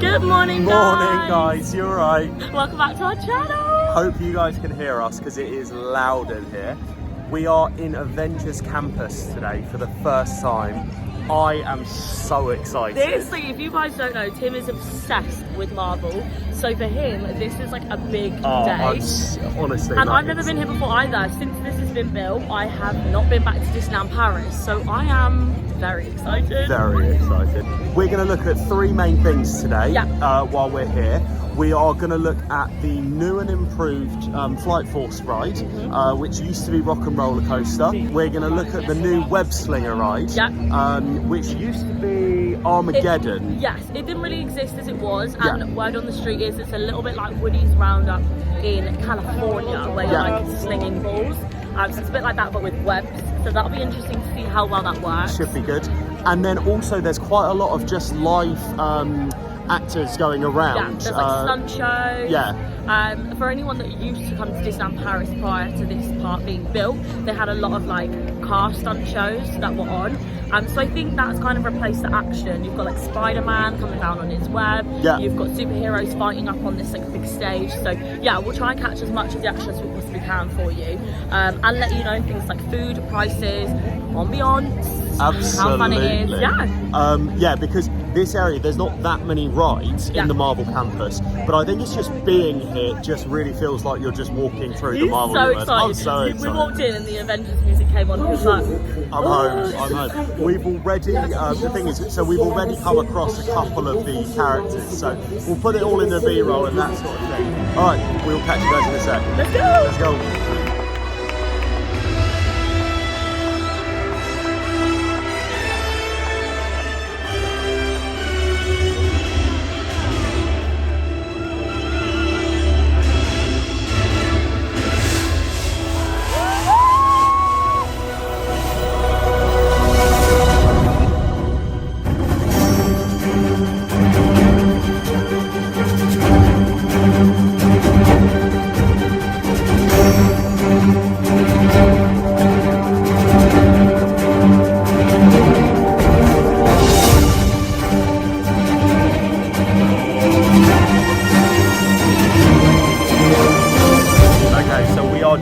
Good morning, guys. Morning, guys. You alright? Welcome back to our channel. Hope you guys can hear us because it is loud in here. We are in Avengers Campus today for the first time. I am so excited. Seriously, if you guys don't know, Tim is obsessed with Marvel. So for him, this is like a big day. Honestly. And I've never been here before either. Since this has been built, I have not been back to Disneyland Paris. So I am very excited. Very excited. We're going to look at three main things today while we're here. We are going to look at the new and improved Flight Force ride, which used to be Rock and Roller Coaster. We're going to look at the new Web Slinger ride, which used to be Armageddon. Yes, it didn't really exist as it was, and word on the street is it's a little bit like Woody's Roundup in California, where you're like slinging balls. So it's a bit like that, but with webs. So that'll be interesting to see how well that works. Should be good. And then also there's quite a lot of just live actors going around. Yeah, there's like stunt shows. Yeah. For anyone that used to come to Disneyland Paris prior to this part being built, they had a lot of like car stunt shows that were on. So I think that's kind of replaced the action. You've got like Spider-Man coming down on his web. Yeah. You've got superheroes fighting up on this like big stage. So yeah, we'll try and catch as much of the action as we possibly can for you, and let you know things like food, prices, ambiance, how fun it is. Yeah, because this area, there's not that many rides in the Marvel campus, but I think it's just being here just really feels like you're just walking through the Marvel universe. I'm so excited. We walked in and the Avengers music came on. Like, I'm home. We've already, the thing is, so we've already come across a couple of the characters, so we'll put it all in the B-roll and that sort of thing. Alright, we'll catch you guys in a sec. Let's go! Let's go.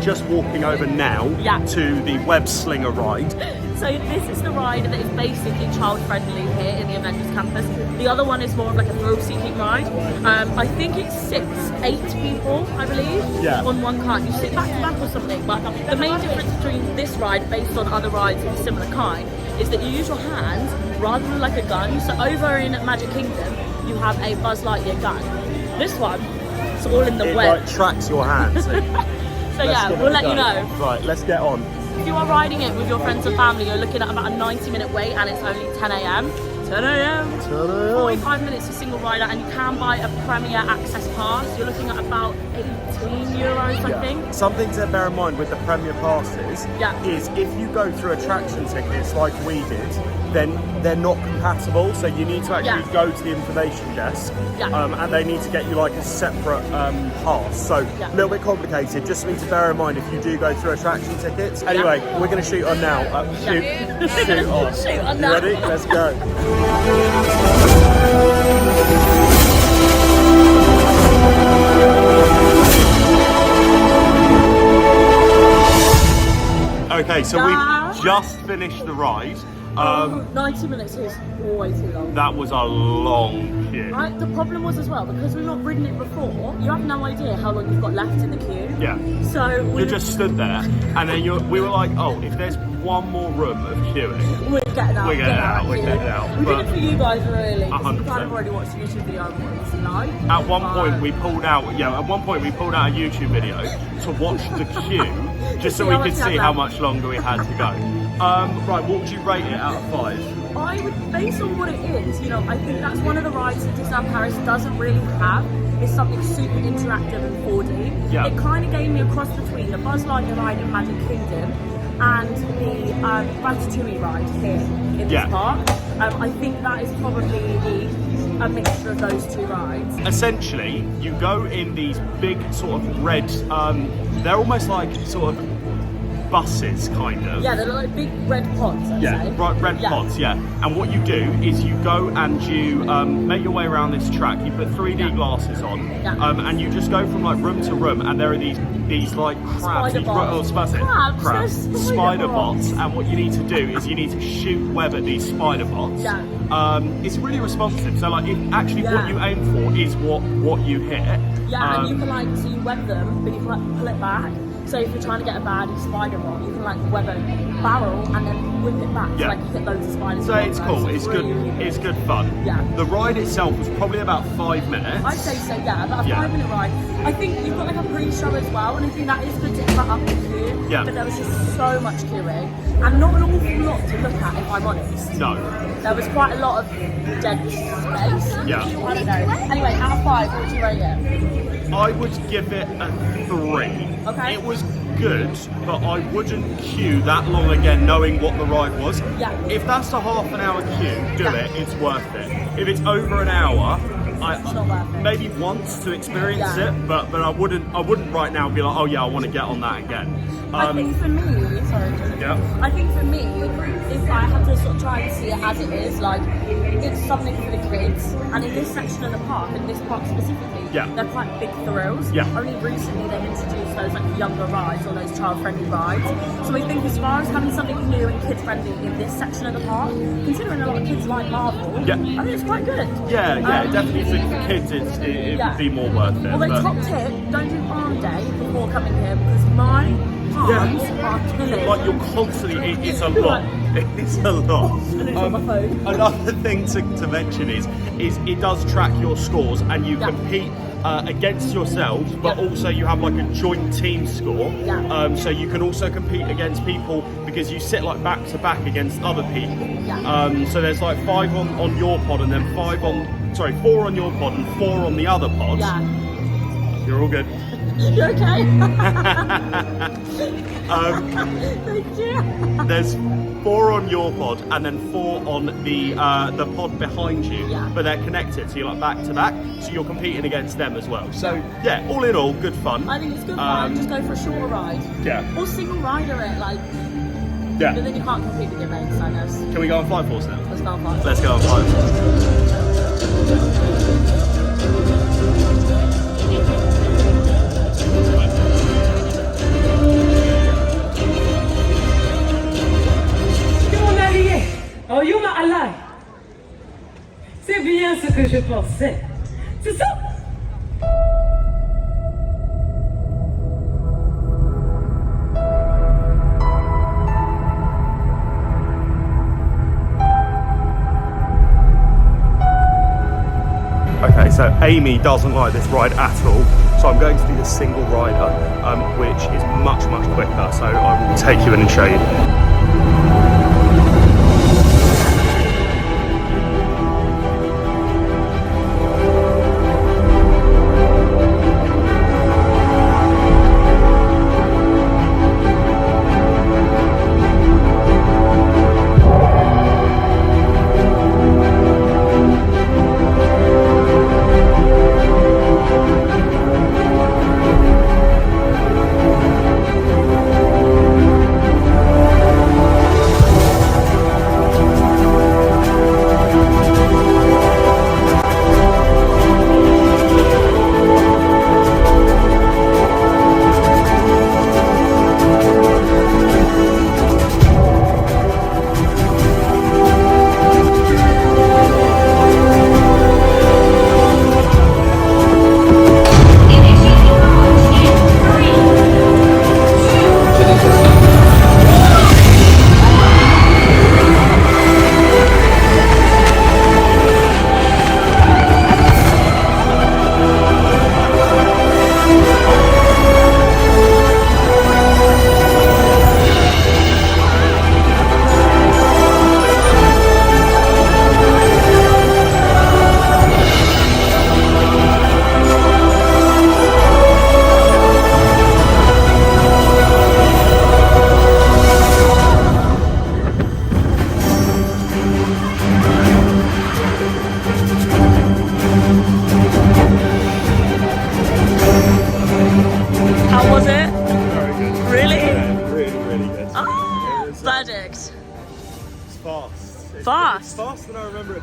Just walking over now to the Web Slinger ride. So this is the ride that is basically child friendly here in the Avengers Campus. The other one is more of like a thrill-seeking ride. I think it sits 8 people, I believe, on one cart. You sit back to back or something, but the main difference between this ride based on other rides of a similar kind is that you use your hands rather than like a gun. So over in Magic Kingdom, you have a Buzz Lightyear gun. This one, it's all in the web. It like tracks your hands. So yeah, we'll let you know. Right, let's get on. If you are riding it with your friends and family, you're looking at about a 90-minute wait, and it's only 10 a.m. 10 a.m. 45 minutes for single rider, and you can buy a Premier Access Pass. You're looking at about €18, I think. Something to bear in mind with the Premier Passes is if you go through attraction tickets like we did, then they're not compatible, so you need to actually go to the information desk and they need to get you like a separate pass. So a little bit complicated, just something to bear in mind if you do go through attraction tickets. Anyway, we're going to shoot on now. Shoot on. Shoot on you now. Ready? Let's go. Okay, so we've just finished the ride. 90 minutes is way too long. That was a long queue. Right, the problem was as well, because we've not ridden it before, you have no idea how long you've got left in the queue. Yeah. So you just stood there, and then we were like, oh, if there's one more room of queuing, we're getting out. We're getting out. We're getting out. We did it for you guys, really. 100%. You kind of already watched a YouTube video on what it's like. At one point, we pulled out. At one point, we pulled out a YouTube video to watch the queue, just so we could see how much longer we had to go. Right, what would you rate it out of 5? I would, based on what it is, I think that's one of the rides that Disneyland Paris doesn't really have. It's something super interactive and 4D. Yeah. It kind of gave me a cross between the Buzz Lightyear ride in Magic Kingdom and the Ratatouille ride here in this park. I think that is probably a mixture of those two rides. Essentially, you go in these big sort of red, they're almost like sort of buses, kind of. Yeah, they're like big red pods, I'd say. Red pods, yeah. And what you do is you go and you make your way around this track. You put 3D glasses on, and you just go from like room to room, and there are these like crabs, spider bots. And what you need to do is you need to shoot web at these spider bots. It's really responsive. So like, what you aim for is what you hit. Yeah, and you can like, so you web them, but you can like pull it back. So if you're trying to get a baddie spider bot, you can like web a barrel and then whip it back to like hit loads of spiders. So it's cool. It's really good. It's good fun. Yeah. The ride itself was probably about 5 minutes. I'd say so. Yeah, about a 5-minute ride. I think you've got like a pre-show as well, and I think that is good to cut up the queue. Yeah. But there was just so much queuing, and not an awful lot to look at, if I'm honest. No. There was quite a lot of dead space. Yeah. I don't know. Anyway, out of 5, what would you rate it? I would give it a 3. Okay. It was good, but I wouldn't queue that long again knowing what the ride was. Yeah. If that's a half an hour queue, do it, it's worth it. If it's over an hour, it's not worth it. Maybe once to experience it, but I wouldn't right now be like, oh yeah, I want to get on that again. I think for me, I think for me, if I had to sort of try and see it as it is, like, it's something for the kids, and in this section of the park, in this park specifically, they're quite big thrills. Only recently they've introduced those like younger rides or those child-friendly rides. So I think as far as having something new and kid-friendly in this section of the park, considering a lot of kids like Marvel, I think it's quite good. Yeah, definitely for kids it would be more worth it. Although top tip, don't do arm day before coming here, because my arms are killing. Like you're constantly, it's a lot. It's a lot. Another thing to mention is it does track your scores, and you compete against yourselves, but also you have like a joint team score. So you can also compete against people because you sit like back to back against other people. So there's like 5 on your pod, and then 4 on your pod and 4 on the other pod. You're all good. You okay? Thank you. There's 4 on your pod and then 4 on the pod behind you, but they're connected, so you're like back to back, so you're competing against them as well. So yeah, all in all, good fun. I think it's good fun. Just go for a shorter ride. Or single rider it, like. But then you can't compete with your mates, I guess. Can we go on Flight Force now? Let's go on Flight Force. Let's go on Flight Force. Oh, you're my ally. C'est bien ce que je pensais. C'est ça. Okay, so Amy doesn't like this ride at all, so I'm going to do the single rider, which is much quicker, so I will take you in and show you.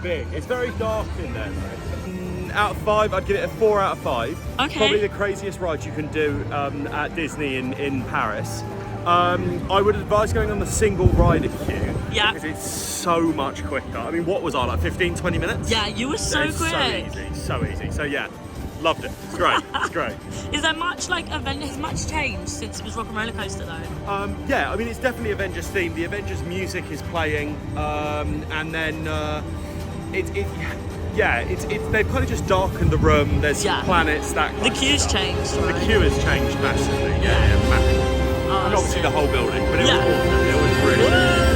big. It's very dark in there though. Out of 5, I'd give it a 4 out of 5. Okay. Probably the craziest ride you can do at Disney in Paris. I would advise going on the single rider queue. Yeah. Because it's so much quicker. I mean, what was I, like 15, 20 minutes? Yeah, you were so quick. So easy. So yeah, loved it. It's great. It's great. Is there much has much changed since it was Rock and Roller Coaster though? Yeah, I mean it's definitely Avengers themed. The Avengers music is playing, and then they've kind of just darkened the room. There's some planets that. The queue's changed. Right? The queue has changed massively. Yeah, massively. And obviously the whole building, but it was awesome. It was really.